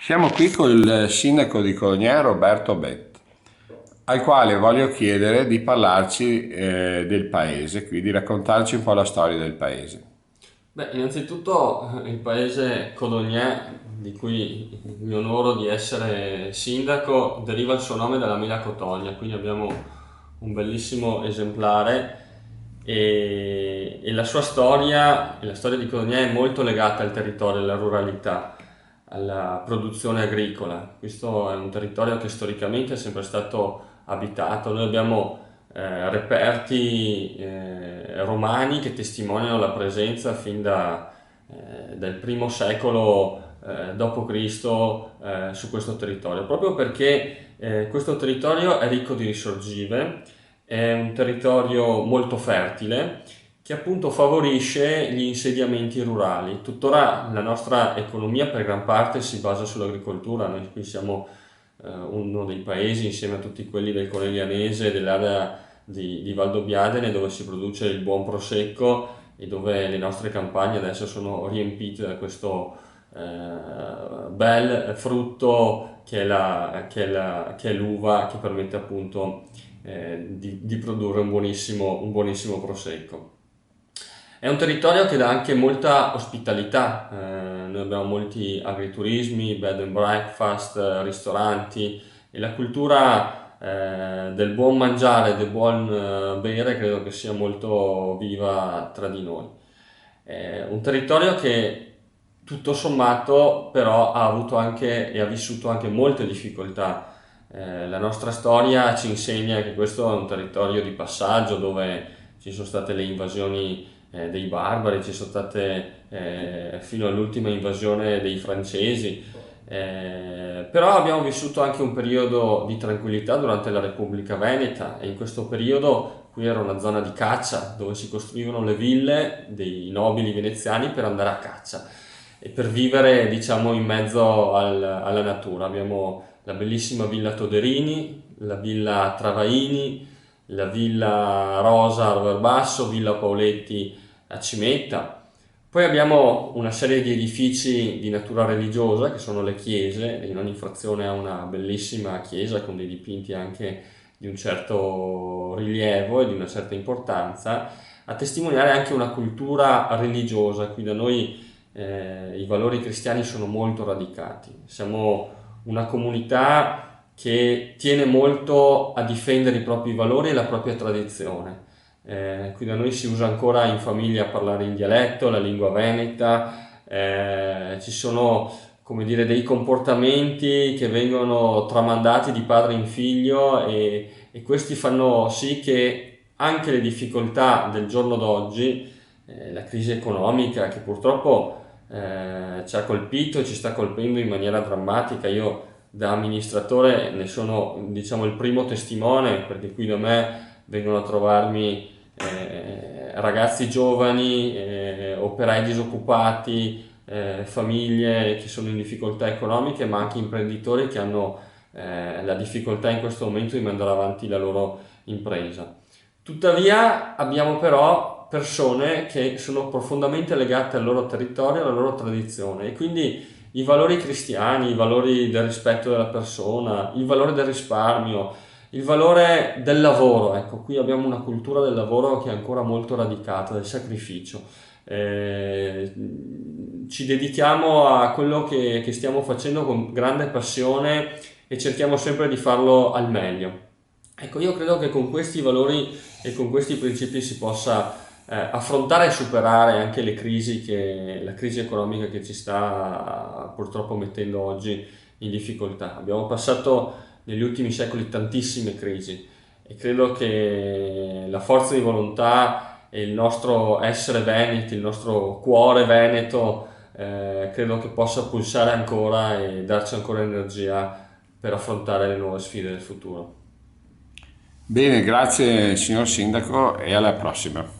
Siamo qui con il sindaco di Colonia, Roberto Bet, al quale voglio chiedere di parlarci del paese, qui, di raccontarci un po' la storia del paese. Beh, innanzitutto il paese Codogna, di cui mi onoro di essere sindaco, deriva il suo nome dalla mela Cotogna, quindi abbiamo un bellissimo esemplare e la sua storia, e la storia di Codogna è molto legata al territorio, alla ruralità, alla produzione agricola. Questo è un territorio che storicamente è sempre stato abitato. Noi abbiamo reperti romani che testimoniano la presenza dal primo secolo d.C. Su questo territorio, proprio perché questo territorio è ricco di risorgive, è un territorio molto fertile che appunto favorisce gli insediamenti rurali. Tuttora la nostra economia per gran parte si basa sull'agricoltura, noi qui siamo uno dei paesi insieme a tutti quelli del Coneglianese e dell'area di Valdobbiadene dove si produce il buon prosecco e dove le nostre campagne adesso sono riempite da questo bel frutto che è l'uva che permette appunto di produrre un buonissimo prosecco. È un territorio che dà anche molta ospitalità, noi abbiamo molti agriturismi, bed and breakfast, ristoranti e la cultura del buon mangiare, del buon bere credo che sia molto viva tra di noi. È un territorio che tutto sommato però ha avuto anche e ha vissuto anche molte difficoltà. La nostra storia ci insegna che questo è un territorio di passaggio dove ci sono state le invasioni dei barbari, ci sono state fino all'ultima invasione dei francesi, però abbiamo vissuto anche un periodo di tranquillità durante la Repubblica Veneta e in questo periodo qui era una zona di caccia dove si costruivano le ville dei nobili veneziani per andare a caccia e per vivere diciamo in mezzo alla natura. Abbiamo la bellissima Villa Toderini, la Villa Travaini, la Villa Rosa a Roverbasso, Villa Pauletti a Cimetta. Poi abbiamo una serie di edifici di natura religiosa che sono le chiese, in ogni frazione ha una bellissima chiesa con dei dipinti anche di un certo rilievo e di una certa importanza, a testimoniare anche una cultura religiosa. Qui da noi i valori cristiani sono molto radicati. Siamo una comunità che tiene molto a difendere i propri valori e la propria tradizione. Qui da noi si usa ancora in famiglia parlare in dialetto, la lingua veneta, ci sono come dire, dei comportamenti che vengono tramandati di padre in figlio e questi fanno sì che anche le difficoltà del giorno d'oggi, la crisi economica che purtroppo ci ha colpito e ci sta colpendo in maniera drammatica. Io da amministratore ne sono, diciamo, il primo testimone perché qui da me vengono a trovarmi ragazzi giovani, operai disoccupati, famiglie che sono in difficoltà economiche, ma anche imprenditori che hanno la difficoltà in questo momento di mandare avanti la loro impresa. Tuttavia abbiamo però persone che sono profondamente legate al loro territorio, alla loro tradizione e quindi i valori cristiani, i valori del rispetto della persona, il valore del risparmio, il valore del lavoro, ecco, qui abbiamo una cultura del lavoro che è ancora molto radicata, del sacrificio. Eh, Ci dedichiamo a quello che stiamo facendo con grande passione e cerchiamo sempre di farlo al meglio. Ecco, io credo che con questi valori e con questi principi si possa affrontare e superare anche la crisi economica che ci sta purtroppo mettendo oggi in difficoltà. Abbiamo passato negli ultimi secoli tantissime crisi e credo che la forza di volontà e il nostro essere veneti, il nostro cuore veneto, credo che possa pulsare ancora e darci ancora energia per affrontare le nuove sfide del futuro. Bene, grazie signor sindaco e alla prossima.